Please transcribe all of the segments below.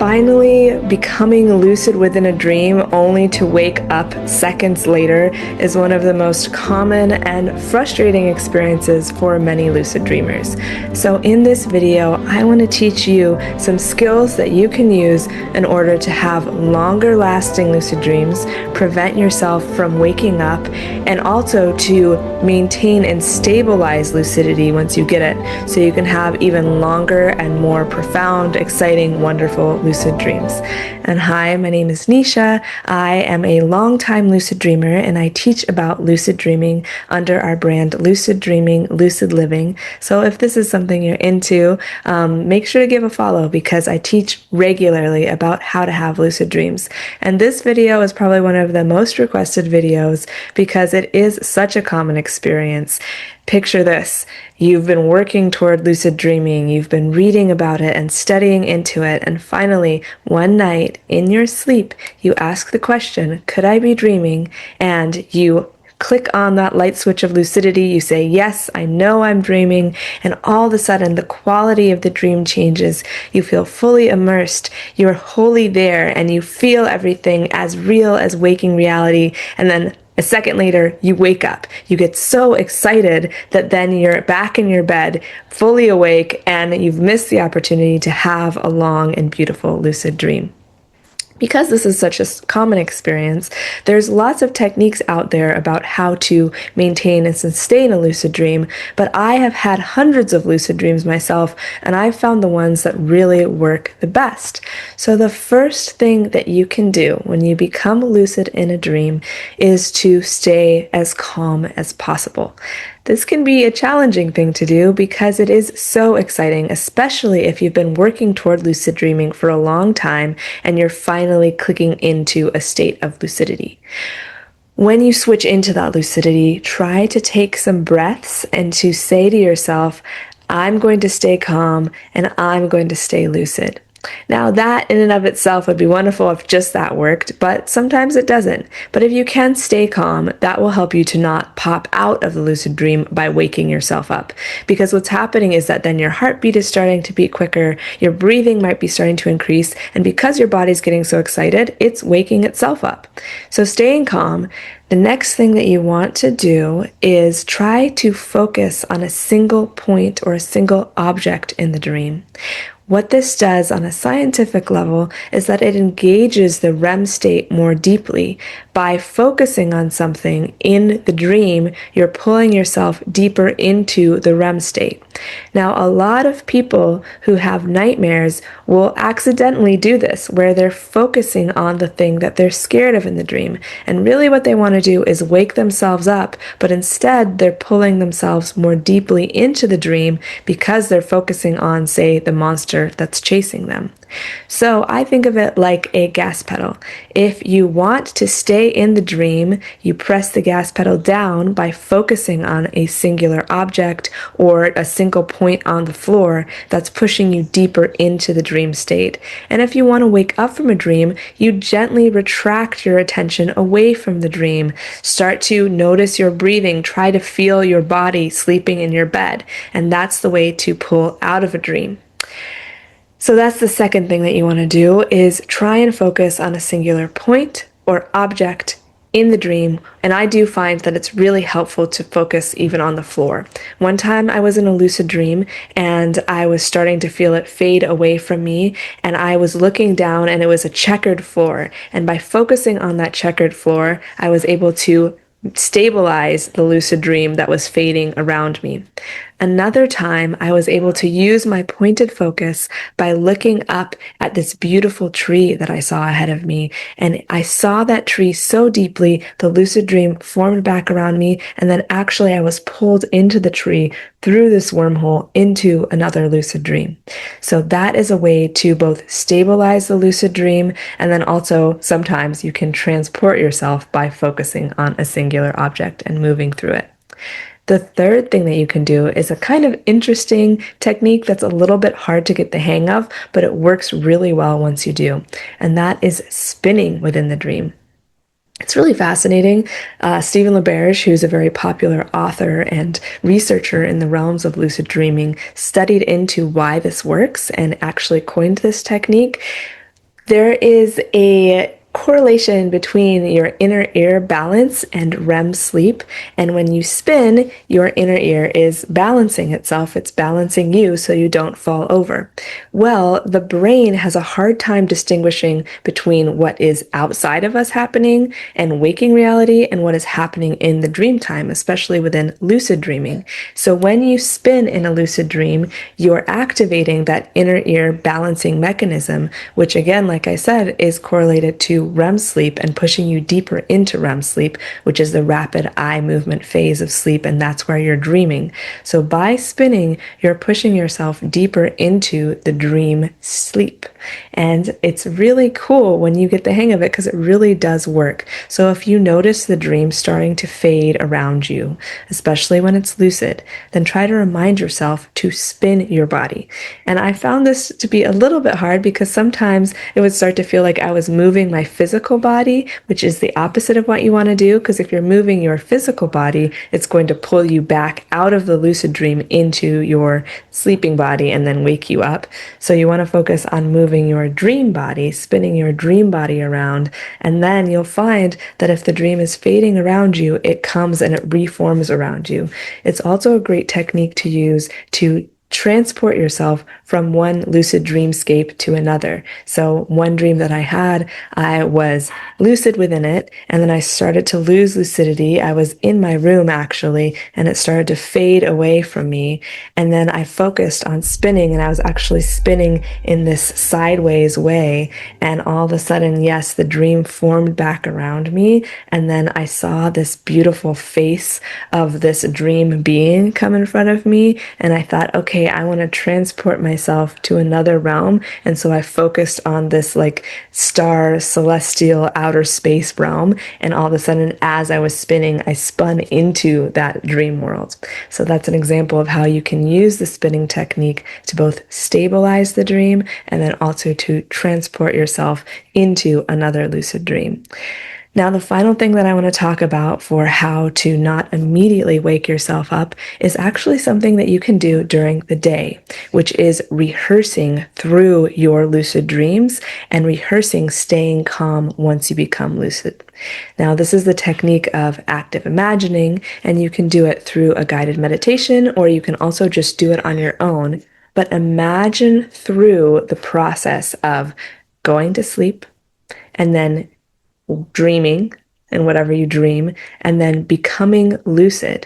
Finally becoming lucid within a dream only to wake up seconds later is one of the most common and frustrating experiences for many lucid dreamers. So in this video, I want to teach you some skills that you can use in order to have longer lasting lucid dreams, prevent yourself from waking up, and also to maintain and stabilize lucidity once you get it, so you can have even longer and more profound, exciting, wonderful lucid dreams. And hi, my name is Nisha. I am a longtime lucid dreamer, and I teach about lucid dreaming under our brand Lucid Dreaming, Lucid Living. So if this is something you're into, make sure to give a follow, because I teach regularly about how to have lucid dreams. And this video is probably one of the most requested videos because it is such a common experience. Picture this. You've been working toward lucid dreaming, you've been reading about it and studying into it, and finally, one night in your sleep, you ask the question, could I be dreaming? And you click on that light switch of lucidity, you say, yes, I know I'm dreaming, and all of a sudden the quality of the dream changes. You feel fully immersed, you're wholly there, and you feel everything as real as waking reality, and then a second later, you wake up. You get so excited that then you're back in your bed, fully awake, and you've missed the opportunity to have a long and beautiful lucid dream. Because this is such a common experience, there's lots of techniques out there about how to maintain and sustain a lucid dream, but I have had hundreds of lucid dreams myself, and I've found the ones that really work the best. So the first thing that you can do when you become lucid in a dream is to stay as calm as possible. This can be a challenging thing to do because it is so exciting, especially if you've been working toward lucid dreaming for a long time and you're finally clicking into a state of lucidity. When you switch into that lucidity, try to take some breaths and to say to yourself, I'm going to stay calm and I'm going to stay lucid. Now that in and of itself would be wonderful if just that worked, but sometimes it doesn't. But if you can stay calm, that will help you to not pop out of the lucid dream by waking yourself up. Because what's happening is that then your heartbeat is starting to beat quicker, your breathing might be starting to increase, and because your body's getting so excited, it's waking itself up. So staying calm. The next thing that you want to do is try to focus on a single point or a single object in the dream. What this does on a scientific level is that it engages the REM state more deeply. By focusing on something in the dream, you're pulling yourself deeper into the REM state. Now, a lot of people who have nightmares will accidentally do this, where they're focusing on the thing that they're scared of in the dream. And really what they want to do is wake themselves up, but instead they're pulling themselves more deeply into the dream because they're focusing on, say, the monster that's chasing them. So I think of it like a gas pedal. If you want to stay in the dream, you press the gas pedal down by focusing on a singular object or a single point on the floor that's pushing you deeper into the dream state. And if you want to wake up from a dream, you gently retract your attention away from the dream. Start to notice your breathing. Try to feel your body sleeping in your bed. And that's the way to pull out of a dream. So that's the second thing that you want to do, is try and focus on a singular point or object in the dream. And I do find that it's really helpful to focus even on the floor. One time I was in a lucid dream and I was starting to feel it fade away from me, and I was looking down and it was a checkered floor. And by focusing on that checkered floor, I was able to stabilize the lucid dream that was fading around me. Another time, I was able to use my pointed focus by looking up at this beautiful tree that I saw ahead of me. And I saw that tree so deeply, the lucid dream formed back around me. And then actually I was pulled into the tree through this wormhole into another lucid dream. So that is a way to both stabilize the lucid dream, and then also sometimes you can transport yourself by focusing on a singular object and moving through it. The third thing that you can do is a kind of interesting technique that's a little bit hard to get the hang of, but it works really well once you do. And that is spinning within the dream. It's really fascinating. Stephen LaBerge, who's a very popular author and researcher in the realms of lucid dreaming, studied into why this works and actually coined this technique. There is a correlation between your inner ear balance and REM sleep. And when you spin, your inner ear is balancing itself. It's balancing you so you don't fall over. Well, the brain has a hard time distinguishing between what is outside of us happening and waking reality and what is happening in the dream time, especially within lucid dreaming. So when you spin in a lucid dream, you're activating that inner ear balancing mechanism, which again, like I said, is correlated to REM sleep and pushing you deeper into REM sleep, which is the rapid eye movement phase of sleep, and that's where you're dreaming. So by spinning, you're pushing yourself deeper into the dream sleep. And it's really cool when you get the hang of it because it really does work. So if you notice the dream starting to fade around you, especially when it's lucid, then try to remind yourself to spin your body. And I found this to be a little bit hard because sometimes it would start to feel like I was moving my physical body, which is the opposite of what you want to do. Because if you're moving your physical body, it's going to pull you back out of the lucid dream into your sleeping body and then wake you up. So you want to focus on moving your dream body, spinning your dream body around. And then you'll find that if the dream is fading around you, it comes and it reforms around you. It's also a great technique to use to transport yourself from one lucid dreamscape to another. So one dream that I had, I was lucid within it, and then I started to lose lucidity. I was in my room actually, and it started to fade away from me. And then I focused on spinning, and I was actually spinning in this sideways way. And all of a sudden, yes, the dream formed back around me. And then I saw this beautiful face of this dream being come in front of me. And I thought, okay, I want to transport myself to another realm. And so I focused on this like star, celestial, outer space realm. And all of a sudden, as I was spinning, I spun into that dream world. So that's an example of how you can use the spinning technique to both stabilize the dream and then also to transport yourself into another lucid dream. Now, the final thing that I want to talk about for how to not immediately wake yourself up is actually something that you can do during the day, which is rehearsing through your lucid dreams and rehearsing staying calm once you become lucid. Now, this is the technique of active imagining, and you can do it through a guided meditation, or you can also just do it on your own. But imagine through the process of going to sleep and then dreaming and whatever you dream, and then becoming lucid.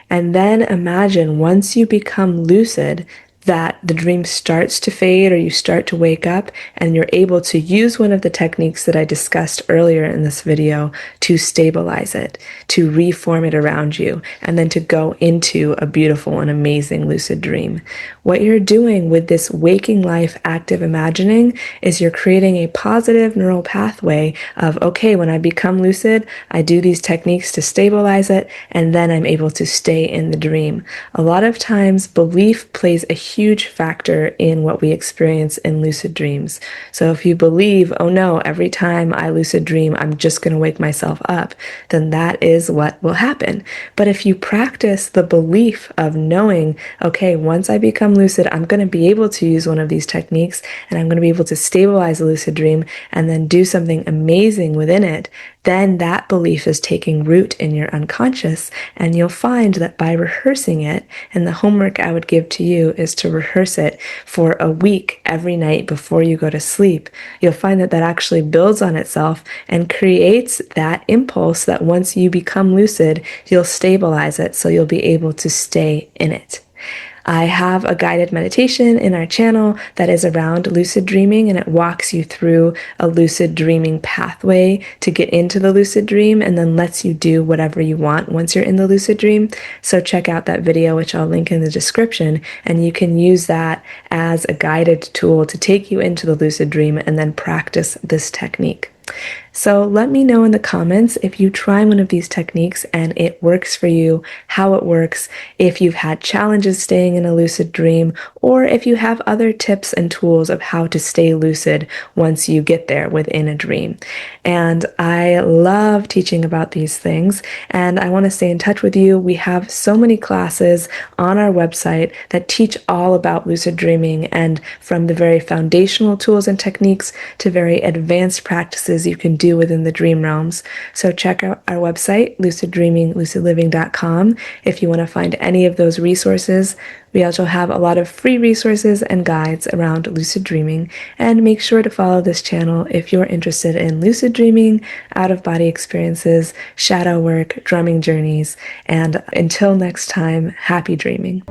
And then imagine once you become lucid that the dream starts to fade or you start to wake up and you're able to use one of the techniques that I discussed earlier in this video to stabilize it, to reform it around you, and then to go into a beautiful and amazing lucid dream. What you're doing with this waking life active imagining is you're creating a positive neural pathway of, okay, when I become lucid, I do these techniques to stabilize it, and then I'm able to stay in the dream. A lot of times, belief plays a huge factor in what we experience in lucid dreams. So if you believe, oh no, every time I lucid dream, I'm just going to wake myself up, then that is what will happen. But if you practice the belief of knowing, okay, once I become lucid, I'm going to be able to use one of these techniques and I'm going to be able to stabilize a lucid dream and then do something amazing within it, then that belief is taking root in your unconscious, and you'll find that by rehearsing it, and the homework I would give to you is to rehearse it for a week every night before you go to sleep, you'll find that that actually builds on itself and creates that impulse that once you become lucid, you'll stabilize it so you'll be able to stay in it. I have a guided meditation in our channel that is around lucid dreaming, and it walks you through a lucid dreaming pathway to get into the lucid dream and then lets you do whatever you want once you're in the lucid dream. So check out that video, which I'll link in the description, and you can use that as a guided tool to take you into the lucid dream and then practice this technique. So let me know in the comments if you try one of these techniques and it works for you, how it works, if you've had challenges staying in a lucid dream, or if you have other tips and tools of how to stay lucid once you get there within a dream. And I love teaching about these things, and I want to stay in touch with you. We have so many classes on our website that teach all about lucid dreaming, and from the very foundational tools and techniques to very advanced practices you can do within the dream realms. So check out our website, luciddreaminglucidliving.com, if you want to find any of those resources. We also have a lot of free resources and guides around lucid dreaming, and make sure to follow this channel if you're interested in lucid dreaming, out-of-body experiences, shadow work, drumming journeys, and until next time, happy dreaming.